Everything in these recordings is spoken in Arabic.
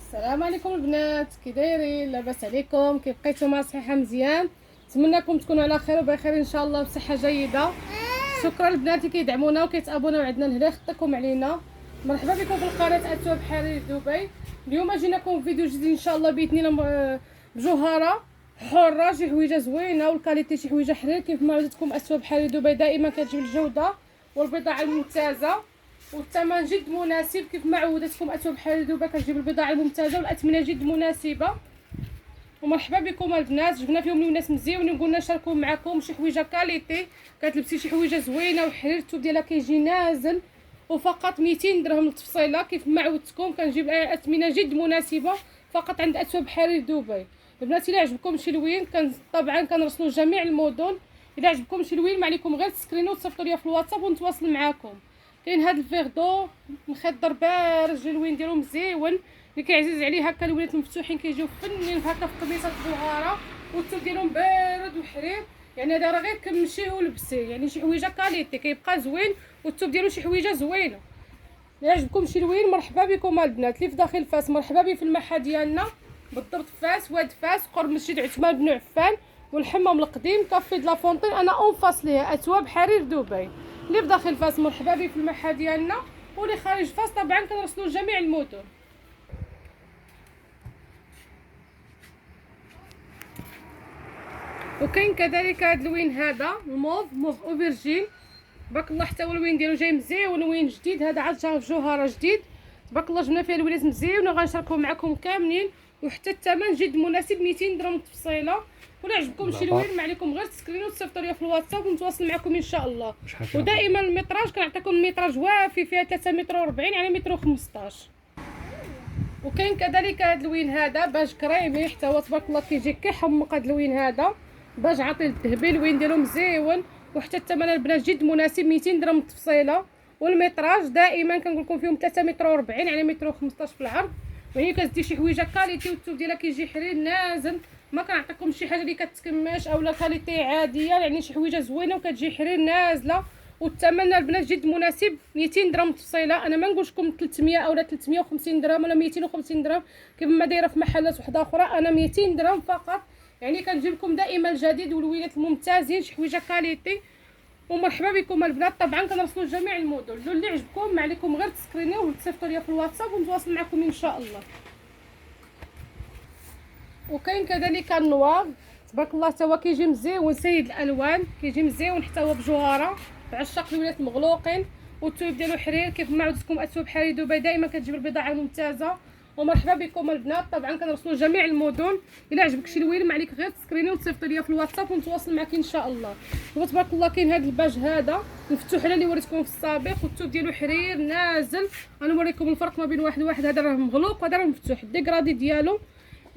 السلام عليكم البنات، كي دايرين؟ لاباس عليكم؟ كيف بقيتو؟ صحيحه مزيان؟ نتمنىكم تكونوا على خير وبخير ان شاء الله بصحه جيده. شكرا البنات اللي كيدعمونا وكيتابوناو عندنا لهنا، يخطيكم علينا. مرحبا بكم في القناه اتوب حرير دبي. اليوم جيناكم فيديو جديد ان شاء الله باذن الله بجوهره حره، شي حويجه زوينه والكاليتي شي حويجه حرير. كيف ما عودتكم اتوب حرير دبي دائما كتجيب الجوده والبضاعه الممتازه والثمن جد مناسب. كيف ما عودتكم اتوب حرير دبي كتجيب البضاعه الممتازه والاثمنه جد مناسبه. ومرحبا بكم البنات، جبنا فيهم الناس مزيونين وقلنا نشاركوا معكم شي حويجه كاليتي. كتلبسي شي حويجه زوينه وحرير، الثوب ديالها كيجي نازل وفقط 200 درهم التفصيله. كيف ما عودتكم كنجيب اثمنه جد مناسبه فقط عند اتوب حرير دبي. البنات الا عجبكم شي لوين طبعا كنرسلوا جميع المدن. الا عجبكم شي لوين ما عليكم غير تسكرينو وتصيفطوا ليا في الواتساب ونتواصل معكم. كاين هذا الفيردو مخضر بارج، اللوين ديالو مزيون اللي كيعزز عليه هكا. الوليدات المفتوحين كيجيو فنين هكا في قميصات الجوهره والثوب ديالهم بارد وحرير. يعني هذا راه غير كمشيه ولبسيه، يعني شي حويجه كاليتي كيبقى زوين والثوب ديالو شي حويجه زوينه. الا عجبكم شي لوين مرحبا بكم البنات. اللي في داخل فاس مرحبا بي في المحل ديالنا بالضبط، فاس واد فاس قرب مسجد عثمان بن عفان والحمام القديم كافي د لافونتين. انا اون فاس ليها اتواب حرير دبي. اللي في داخل فاس مرحبا بي في المحل ديالنا، واللي خارج فاس طبعا كنرسلوا جميع المدن. وكاين كذلك هذا اللوين هذا موف اوفرجين تبارك الله، حتى هو اللوين ديالو جاي مزيون، لوين جديد هذا عاد جا في جوهره جديد تبارك الله. جبنا فيه الوليدات مزيونه غنشاركوا معكم كاملين، وحتى الثمن جد مناسب 200 درهم التفصيله. ولا عجبكم شي لوين ما عليكم غير تسكرينو وتصيفطوا ليا في الواتساب ونتواصل معكم ان شاء الله. ودائما المتراج كنعطيكم المتراج وافي، فيها 3 متر و40 على متر و15. وكاين كذلك هذا اللوين هذا باج كريمي، حتى هو تبارك الله كيجي كيحمق. هذا اللوين هذا باج عاطي الذهبي، اللوين ديالو مزيون وحتى الثمن البنات جد مناسب 200 درهم التفصيله. والمتراج دائما كنقول لكم فيهم 3 متر و40 على متر و15 في العرض. يعني كتدي شي حويجه كاليتي والثوب ديالها كيجي حرير نازل، ما كنعطيكم شي حاجه اللي كتكماش اولا كاليتي عاديه، يعني شي حويجه زوينه وكتجي حرير نازله. والثمن البنات جد مناسب 200 درهم التفصيله. انا ما نقولش لكم 300 اولا 350 درهم ولا 250 درهم كيف ما دايره في محلات وحده اخرى، انا 200 درهم فقط. يعني كنجيب لكم دائما الجديد والوليدات الممتازين شي حويجه كاليتي. ومرحبا بكم البنات، طبعا كنرسلوا جميع المدن. اللي عجبكم ما عليكم غير تسكرينيو وتصيفطوا ليا في الواتساب ونتواصل معكم ان شاء الله. وكاين كذلك النوار تبارك الله، حتى هو كيجي مزيون سيد الالوان، كيجي مزيون حتى هو بجوهره عشاق الولاد مغلوقين والثوب ديالو حرير. كيف ما عودتكم اتوب حرير دبي دائما كتجيب البضاعه الممتازه. ومرحبا بكم البنات، طبعا كنرسلوا جميع المدن. الا عجبك شي لوين ما عليك غير تسكريني وتصيفطي ليا في الواتساب ونتواصل معك ان شاء الله. وتبارك الله كاين هذا الباج هذا مفتوح على اللي وريتكم في السابق، والثوب ديالو حرير نازل. غنوريكم الفرق ما بين واحد هذا راه مغلوق وهذا راه مفتوح. الديكرادي ديالو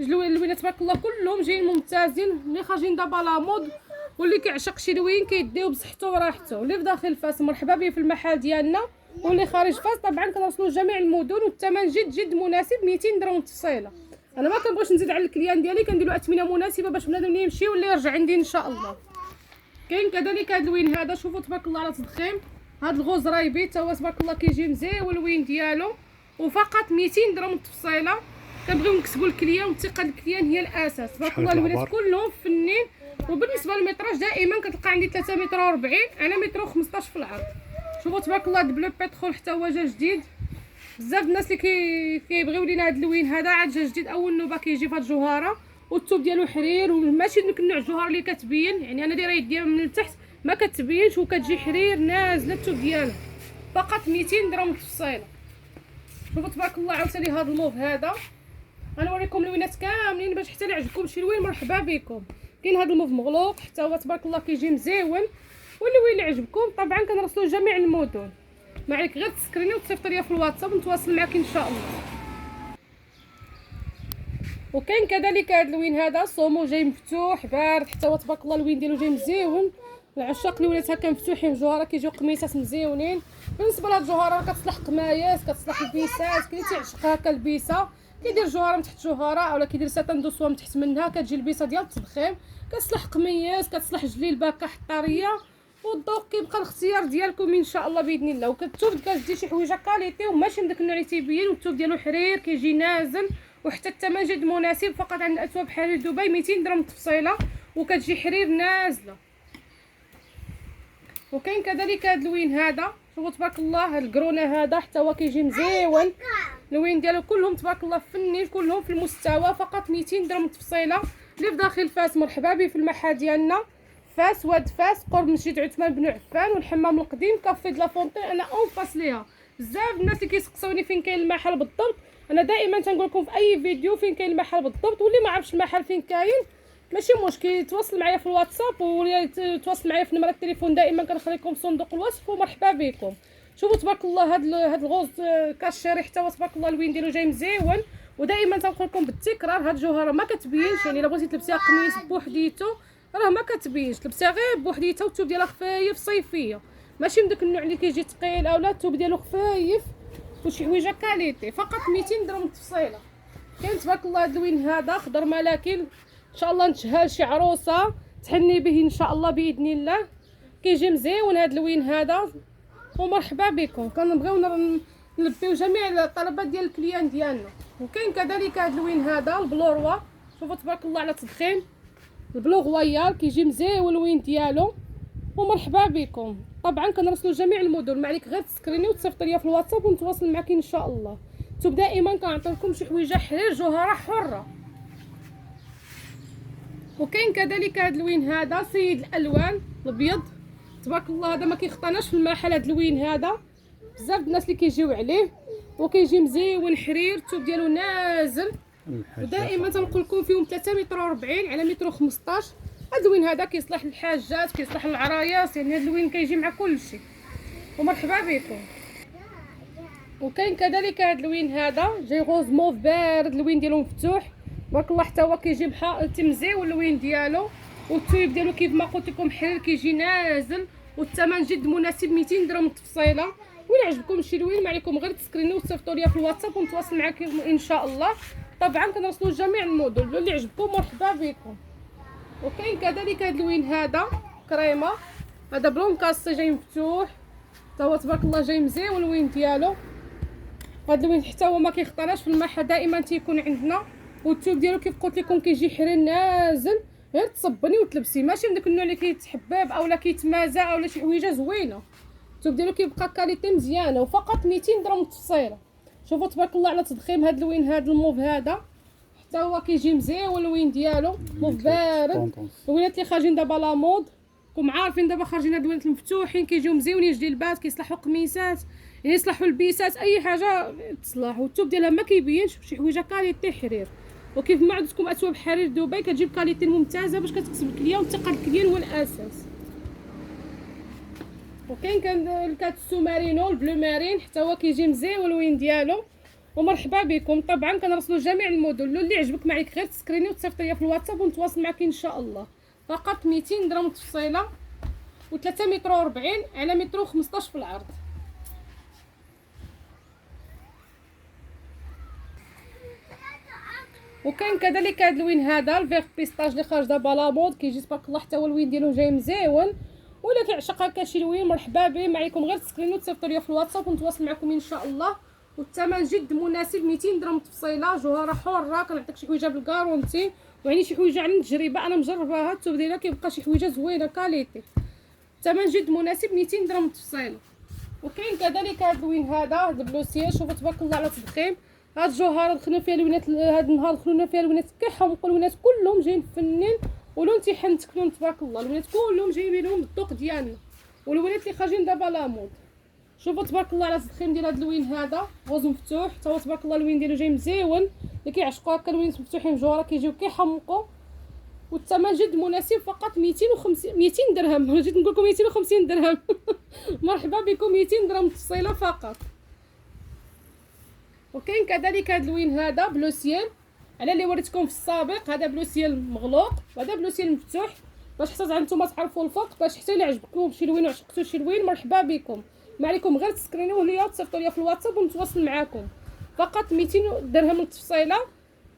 اللوين تبارك الله كلهم جايين ممتازين، اللي خارجين دابا لا مود واللي كيعشق شي لوين كيديو بصحته وراحته. اللي في داخل فاس مرحبا به في المحل ديالنا، واللي خارج فاس طبعا كنوصلوا جميع المدن. والثمن جد مناسب 200 درهم التفصيله. انا ما كنبغيش نزيد على الكليان ديالي، كندير له اثمنه مناسبه باش بنادم يمشي واللي يرجع عندي ان شاء الله. كاين كذلك هذا اللوين هذا، شوفوا تبارك الله على تضخيم. هذا الغوز رايبي حتى هو تبارك الله كيجي مزيون اللوين ديالو وفقط 200 درهم التفصيله. كنبغيو نكسبوا الكليان والثقه الكليان هي الاساس. تبارك الله الولاد كلهم فنين. وبالنسبه للمتراج دائما كتلقى عندي 3 متر و40 على متر و15 في العرض. شوفوا تبارك الله دبلو بيترول حتى هو جا جديد. بزاف الناس اللي كيبغيو لينا هذا اللوين هذا عاد جا جديد، اول نوبه كيجي في هاد الجوهره والثوب ديالو حرير وماشي ديك النوع الجوهره اللي كتبين. يعني انا دايره يديها من التحت ما كتبينش وكتجي حرير نازله الثوب ديالها فقط 200 درهم التفصيله. شوفوا تبارك الله عاوتاني هذا الموف هذا غنوريكم لوينات كاملين باش حتى اللي عجبكم شي لوين مرحبا بكم. كاين هذا الموف مغلوق حتى هو تبارك الله كيجي مزيون، واللوين اللي عجبكم طبعا كنرسلوا جميع المدن. ما عليك غير تسكريني وتصيفطي ليا في الواتساب ونتواصل معك ان شاء الله. وكاين كذلك هذا اللوين هذا صومو جاي مفتوح بارد حتى هو تبارك الله، اللوين ديالو جاي مزيون. العشاق الولاد هكا مفتوحين جوهره كيجيو قميصات مزيونين. بالنسبه لهاد الجوهره كتصلح قمايس كتصلح البيسات، كاين اللي تيعشق هكا البيسه كيدير جوهره من تحت جوهره اولا كيدير ساتان دوسوا من تحت منها، كتجي البيسه ديال التضخيم كتصلح قميص كتصلح جليل باكا حطاريه. والذوق كيبقى الاختيار ديالكم ان شاء الله باذن الله. وكتوب كتدي شي حويجه كاليتي وماشي من داك النوع اللي تيبين، والثوب ديالو حرير كيجي نازل وحتى الثمن جد مناسب، فقط عند اثواب حرير دبي 200 درهم التفصيله، وكتجي حرير نازله. وكاين كذلك هذا اللوين هذا، شوفوا تبارك الله، هاد القرونه هذا حتى هو كيجي مزيون، اللوين ديالو كلهم تبارك الله فنين، كلهم في المستوى، فقط 200 درهم التفصيله. اللي في داخل فاس مرحبا به في المحل ديالنا، فاس واد فاس قرب مسجد عثمان بن عفان والحمام القديم، كافي د لا فونتين. انا اون فاس ليها. بزاف الناس اللي كيسقسوني فين كاين المحل بالضبط، انا دائما تنقول لكم في اي فيديو فين كاين المحل بالضبط، واللي ما عرفش المحل فين كاين ماشي مشكل، يتواصل معايا في الواتساب ولا يتواصل معايا في نمره التليفون، دائما كنخلي لكم في صندوق الوصف، ومرحبا بكم. شوفوا تبارك الله هاد الغوز كاشيري حتى هو تبارك الله اللوين ديالو جاي مزيون، ودائما تنقول لكم بالتكرار هاد الجوهره ما كتبينش، يعني الا بغيتي تلبسيها قميص بوحديتو راه ما كتبينش، تلبسيها غير بوحديتها، والثوب ديالها خفايف صيفيه، ماشي من داك النوع اللي كيجي ثقيل اولا، الثوب ديالو خفايف وشي حويجه كاليتي، فقط 200 درهم التفصيله. كاين تبارك الله هاد اللوين هذا خضر ملكي، ان شاء الله نتشهى شي عروسه تحني به ان شاء الله باذن الله، كيجي مزيون هاد اللوين هذا، ومرحبا بكم. كنبغيو نلبيو جميع الطلبات ديال الكليان ديالنا. وكاين كذلك هاد اللوين هذا البلوروا، شوفوا تبارك الله على تضخيم، البلو غويال كيجي مزيون اللوين ديالو، ومرحبا بكم. طبعا كنرسلوا جميع المدن، ما عليك غير تسكريني وتصيفط ليا في الواتساب ونتواصل معك ان شاء الله. نتوما دائما كنعطي لكم شي حويجه حرير جوهره حره. وكاين كذلك هاد اللوين هذا سيد الالوان الابيض، تبارك الله هذا ما كيخطاناش في المحل، هاد اللوين هذا بزاف الناس اللي كيجيو عليه، وكيجي مزيون حرير، الثوب ديالو نازل، ودائما تنقول لكم فيهم 3 متر و40 على متر و15. هاد اللوين هذا كيصلح للحاجات، كيصلح للعرايس، يعني هاد اللوين كيجي مع كلشي، ومرحبا بكم. وكاين كذلك هاد اللوين هذا جاي غوز موف بارد، اللوين ديالو مفتوح تبارك الله، حتى هو كيجي مزيون اللوين ديالو، والتويب ديالو كيف ما قلت لكم حرير كيجي نازل، والثمن جد مناسب 200 درهم التفصيله. ولا عجبكم شي لوين ما عليكم غير تسكرينيو وتصيفطوا ليا في الواتساب ونتواصل معكم ان شاء الله. طبعا كنرسلوا جميع الموديل اللي عجبكم مرحبا بكم. وكاين كذلك هاد اللوين هذا كريمه، هذا بلون كاسي جاي مفتوح، حتى هو تبارك الله جاي مزيون اللوين ديالو. هاد اللوين حتى هو ما كيخطرش في المحل، دائما تيكون عندنا، والثوب ديالو كيف قلت لكم كيجي حرير نازل، غير تصبني وتلبسي، ماشي من داك النوع اللي كيتحباب اولا كيتمازع اولا شي حويجه زوينه، الثوب ديالو كيبقى كاليتي مزيانه، وفقط 200 درهم التفصيله. شوفوا تبارك الله على تضخيم هاد اللوين هذا الموف هذا، حتى هو كيجي مزيون اللوين ديالو موف بارد. اللوينات اللي خارجين دابا لا مود، راكم عارفين دابا خارجين هاد اللوينات المفتوحين كيجيو مزيونين جلبات، كيصلحوا قميصات، يعني يصلحوا البيسات، اي حاجه تصلح، والثوب ديالها ما كيبينش، شي حويجه كاليتي حرير. وكيف ما عندكم اثواب حرير دبي كتجيب كاليتي ممتازه باش كتكسب الكليان، والثقه الكليان هو الاساس. وكاين الكاتسو مارينو البلو مارين، حتى هو كيجي مزيون اللوين ديالو، ومرحبا بكم. طبعا كنرسلوا جميع الموديل، اللي عجبك ما عليك غير تسكريني وتصيفط ليا في الواتساب ونتواصل معك ان شاء الله. فقط 200 درهم التفصيله، و3 متر و40 على متر و15 في العرض. وكاين كذلك هاد اللوين هذا الفيغ بيستاج اللي خارج دابا لا مود، كيجي تبارك الله حتى هو اللوين ديالو جاي مزيون، ولا كيعشق هكا شي لوين مرحبا به، ما عليكم غير تسكرينو وتصيفطوا ليا في الواتساب ونتواصل معكم ان شاء الله. والثمن جد مناسب 200 درهم التفصيله، جوهره حره، كنعطيك شي حويجه بالكارونتي، ويعني شي حويجه عن تجربه انا مجرباها، الثوب ديالها كيبقى شي حويجه زوينه كاليتي، الثمن جد مناسب 200 درهم التفصيله. وكاين كذلك هاد اللوين هذا البلوسيه، شوفوا تبارك الله على تضخيم، هاد الجوهره دخلنا فيها لوينات، هاد النهار دخلنا فيها لوينات كيحمقوا، اللوينات كلهم جايين فنين ولون تيحن تكلون تبارك الله، اللوينات كلهم جايبين لهم الذوق ديالنا، واللوينات اللي خارجين دابا لا مود. شوفوا تبارك الله على التضخيم ديال هاد اللوين هذا غوز مفتوح، حتى هو تبارك الله اللوين ديالو جاي مزيون، اللي كيعشقوا هكا اللوينات مفتوحين بجوهره كيجيو كيحمقوا، والثمن جد مناسب، فقط 200 درهم، جيت نقول لكم 250 درهم مرحبا بكم، 200 درهم التفصيله فقط. وكاين كذلك هاد اللوين هذا بلو سيل، على اللي وريتكم في السابق، هذا بلو سيل مغلوق وهذا بلو سيل مفتوح، باش حتى نتوما تعرفوا الفرق، باش حتى الا عجبكم شي لوين وعشقتوا شي لوين مرحبا بكم، ما عليكم غير تسكرينوه ليا وتصيفطوا ليا في الواتساب ونتواصل معاكم. فقط 200 درهم التفصيله،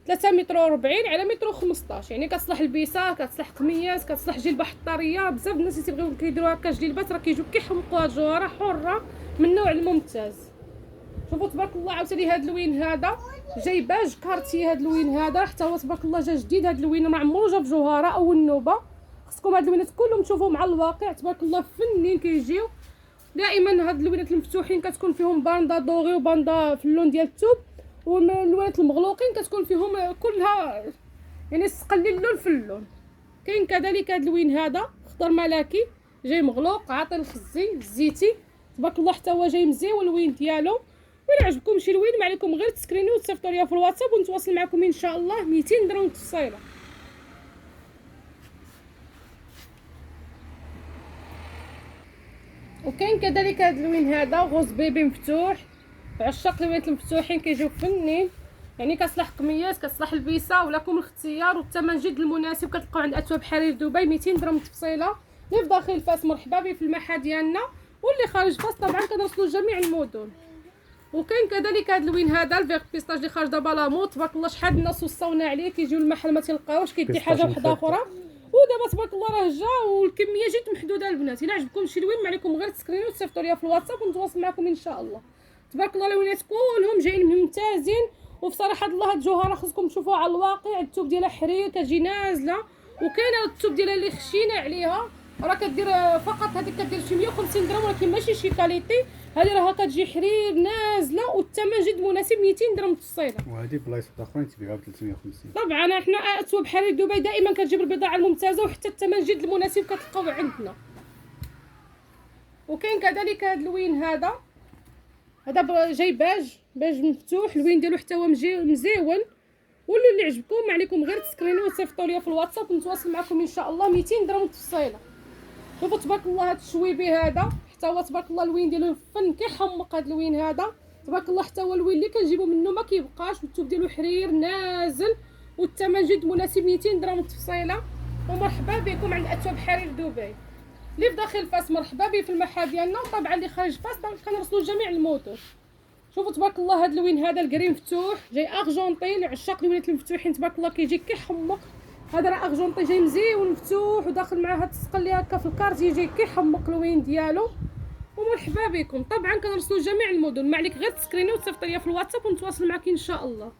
3 متر و40 على متر و15، يعني كتصلح البيسه، كتصلح قميص، كتصلح جلبه حطاريه، بزاف الناس اللي تيبغيو كيديروا هكا جلبات راه كيجيو كيحمقوا هاد الجوهره حره من النوع الممتاز. شوفوا تبارك الله عاوتاني هاد اللوين هذا جاي باج كارتي. هاد اللوين هذا حتى هو تبارك الله جا جديد. هاد اللوين ما عمرو جا في جوهره او النوبه. خصكم هاد اللوينات كلهم تشوفوهم مع الواقع تبارك الله فنين كيجيو. دائما هاد اللوينات المفتوحين كتكون فيهم باندا دوغي وباندا في اللون ديال الثوب، واللوينات المغلوقين كتكون فيهم كلها يعني استقلي اللون في اللون. كاين كذلك هاد اللوين هذا خضر ملكي جاي مغلوق عاطي الخزي الزيتي تبارك الله حتى هو جاي مزيان اللوين ديالو. ولا عجبكم شي لوين ما عليكم غير تسكرينيو وتصيفطوا ليا في الواتساب ونتواصل معكم ان شاء الله. 200 درهم تفصيله. وكاين كذلك هاد اللوين هذا غوز بيبي مفتوح. عشاق اللوينات المفتوحين كيجيو فنين يعني كتصلح قميات كتصلح البيسه ولكم الاختيار، والثمن جد المناسب. كتلقاو عند اثواب حرير دبي 200 درهم تفصيله. اللي في داخل فاس مرحبا به في المحل ديالنا، واللي خارج فاس طبعا كنوصلوا لجميع المدن. وكاين كذلك هاد اللوين هذا الفيغ بيستاج اللي خارج دابا لاموت تبارك الله شحال الناس وصاونا عليه كيجيو للمحل ما تلقاوش كيدي حاجه وحده اخرى. ودابا تبارك الله راه جا والكميه جات محدوده البنات. الا عجبكم شي لوين ما عليكم غير تسكرينو وتصيفطوا ليا في الواتساب ونتواصل معكم ان شاء الله. تبارك الله اللوينات كلهم جايين ممتازين. وبصراحه الله هاد الجوهره خصكم تشوفوها على الواقع. الثوب ديالها حرير كتجي نازله، وكاينه الثوب ديالها اللي خشينا عليها راه كدير فقط هذيك كدير شي 150 درهم ولكن ماشي شي كاليتي. هذه راه كتجي حرير نازله والثمن جد مناسب 200 درهم تصيله. وهذه بلايص اخرين تبيعها ب 350. طبعا احنا اثواب حرير دبي دائما كتجيب البضاعه الممتازه وحتى الثمن جد المناسب كتلقاوه عندنا. وكاين كذلك هذا اللوين هذا جاي باج مفتوح. اللوين ديالو حتى هو مزيون. واللي عجبكم ما عليكم غير تسكرينو وتصيفطوا ليا في الواتساب ونتواصل معكم ان شاء الله. 200 درهم تفصيله. شوفوا تبارك الله هذا الشويبي هذا حتى هو تبارك الله اللوين ديالو فن كيحمق. هذا اللوين هذا تبارك الله حتى هو اللوين اللي كنجيبو منه ما كيبقاش، والثوب ديالو حرير نازل والثمن جد مناسب 200 درهم تفصيله. ومرحبا بكم عند اثواب حرير دبي. اللي في داخل فاس مرحبا به في المحل ديالنا، وطبعا اللي خارج فاس كنرسلوا لجميع المدن. شوفوا تبارك الله هذا اللوين هذا الكريم مفتوح جاي ارجنطين لعشاق اللوينات المفتوحين تبارك الله كيجي كيحمق. هذا راه ارجنطي جاي مزيون مفتوح وداخل معاه هاد التسقل هكا في الكارت جاي كيحمق اللوين ديالو. ومرحبا بكم. طبعا كنرسلوا لجميع المدن ما عليك غير تسكريني وتصيفط ليا في الواتساب ونتواصل معك ان شاء الله.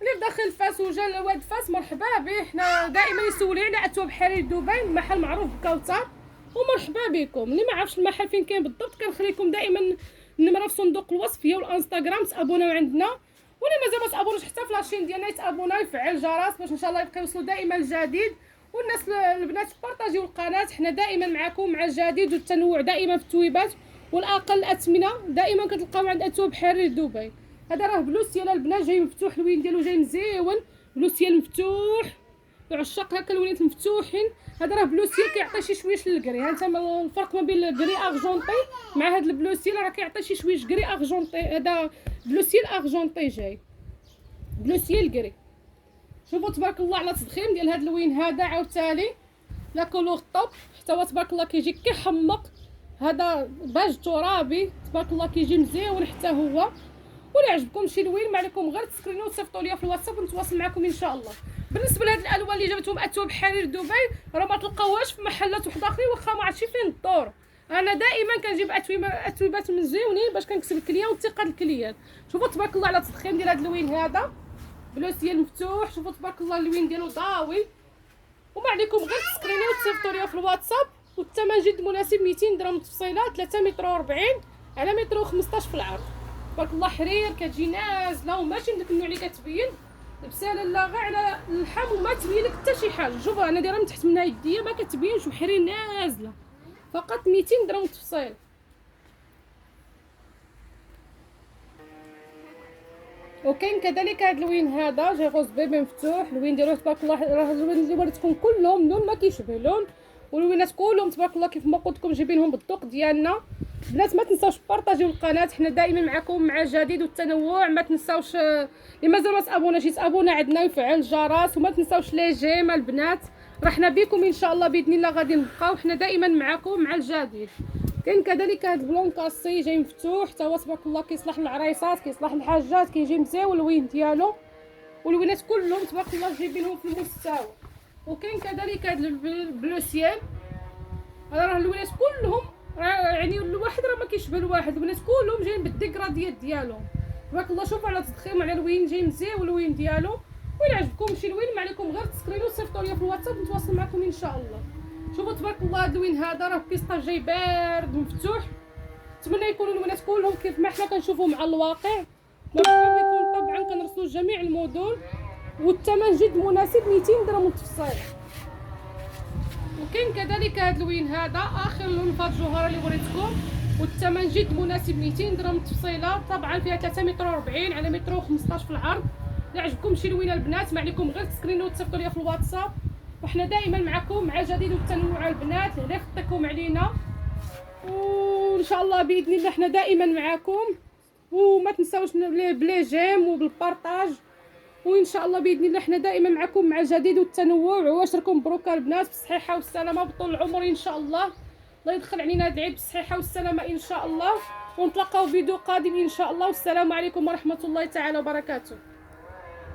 اللي في داخل فاس وجا لواد فاس مرحبا به. حنا دائما يسولوا على اثواب حرير دبي المحل معروف بكوثر. ومرحبا بكم. اللي ما عرفش المحل فين كاين بالضبط كنخليكم دائما النمره في صندوق الوصف هي والانستغرام تابوناو عندنا. واللي مازال ما تابونوش حتى في لاشين ديالنا يتابونا يفعل الجرس باش ان شاء الله يبقى يوصلوا دائما الجديد. والناس البنات بارطاجيو القناه. حنا دائما معكم مع الجديد والتنوع دائما في التويبات والاقل الاثمنه دائما كتلقاو عند اثواب حرير دبي. هذا راه بلوسيال البنات جاي مفتوح اللوين ديالو جاي مزيون بلوسيال مفتوح لعشاق هكا اللوينات المفتوحين. هذا راه بلوسيال كيعطي شي شويش للكري. ها انت الفرق ما بين الكري ارجنطي مع هذا البلوسيال راه كيعطي شي شويش كري ارجنطي. هذا بلوسيال ارجنطي جاي بلوسيال كري. شوفوا تبارك الله على التضخيم ديال هذا اللوين هذا عاوتاني لا كولور طوب حتى هو تبارك الله كيجي كيحمق. هذا باج ترابي تبارك الله كيجي مزيون حتى هو. ولا عجبكم شي لوين ما عليكم غير تسكرينو وتصيفطوا ليا في الواتساب ونتواصل معكم ان شاء الله. بالنسبه لهاد الالوان اللي جابتهم اثواب حرير دبي راه ما تلقاوهاش في محلات وحده اخرين واخا ما عرفتش فين الدور. انا دائما كنجيب اثوبات مزيونين باش كنكسب الكليان وثقه الكليان. شوفوا تبارك الله على التضخيم ديال هاد اللوين هذا بلوسيال مفتوح. شوفوا تبارك الله اللوين ديالو ضاوي. وما عليكم غير تسكرينيو وتصيفطوا ليا في الواتساب والثمن جد مناسب 200 درهم تفصيله. 3 متر و40 على متر و15 في العرض. تبارك الله حرير كتجي نازله وماشي من داك النوع اللي كتبين لبساله لا غير على اللحم وما تبين لك حتى شي حاجه. شوفوا انا دايره من تحت منها يديا ما كتبينش وحرير نازله فقط 200 درهم تفصيل. وكاين كذلك هذا اللوين هذا جاي غوز بيبي مفتوح. اللوين ديالو تبارك الله راه اللوين اللي وريتكم كلهم لون ما كيشبه لون. واللوينات كلهم تبارك الله كيف ما قلت لكم جايبينهم بالذوق ديالنا. بنات ما تنساوش بارطاجيو القناه. حنا دائما معكم مع الجديد والتنوع. ما تنساوش اللي مازال ما تابوناش يتابونا عندنا ويفعل الجرس. وما تنساوش لي جيم البنات. راه حنا بكم ان شاء الله باذن الله غادي نبقاو حنا دائما معكم مع الجديد. كاين كذلك هذا البلون كاسي جاي مفتوح حتى هو تبارك الله كيصلح للعرايسات كيصلح للحاجات كيجي مزيون اللوين ديالو. واللوينات كلهم تبارك الله جايبينهم في المستوى. وكاين كذلك هذا البلوسيال. هذا راه اللوينات كلهم يعني الواحد راه ما كيشبه الواحد. البنات كلهم جايين بالديكراديات ديالهم. تبارك الله. شوفوا على تضخيم على الوين جاي مزيان والوين ديالو. وإلا عجبكم شي لوين ما عليكم غير تسكرينو صيفطوا ليا في الواتساب نتواصل معكم ان شاء الله. شوفوا تبارك الله هذا اللوين هذا راه بيسطاج جاي بارد مفتوح. نتمنى يكونوا الوينات كلهم كيف ما حنا كنشوفوهم على الواقع. مرحبا بكم. طبعا كنرسلوا جميع المدن والثمن جد مناسب 200 درهم متفصيل. وكاين كذلك هذا اللوين هذا اخر لون في الجوهره اللي وريتكم والثمن جد مناسب 200 درهم متفصيله. طبعا فيها 3 متر و40 على متر و15 في العرض. الا عجبكم شي لوينه البنات ما عليكم غير تسكرينو وتصيفطوا ليا في الواتساب. وحنا دائما معكم مع جديد والتنوع البنات. هنا خطيكم علينا وان شاء الله باذن الله حنا دائما معكم. وما تنساوش بلي جيم وبالبارطاج. وان شاء الله باذن الله حنا دائما معكم مع الجديد والتنوع. وعواشركم مبروك البنات بالصحه والسلامه بطول العمر ان شاء الله. الله يدخل علينا هذا العيد بالصحه والسلامه ان شاء الله. ونتلاقاو فيديو قادم ان شاء الله. والسلام عليكم ورحمه الله تعالى وبركاته.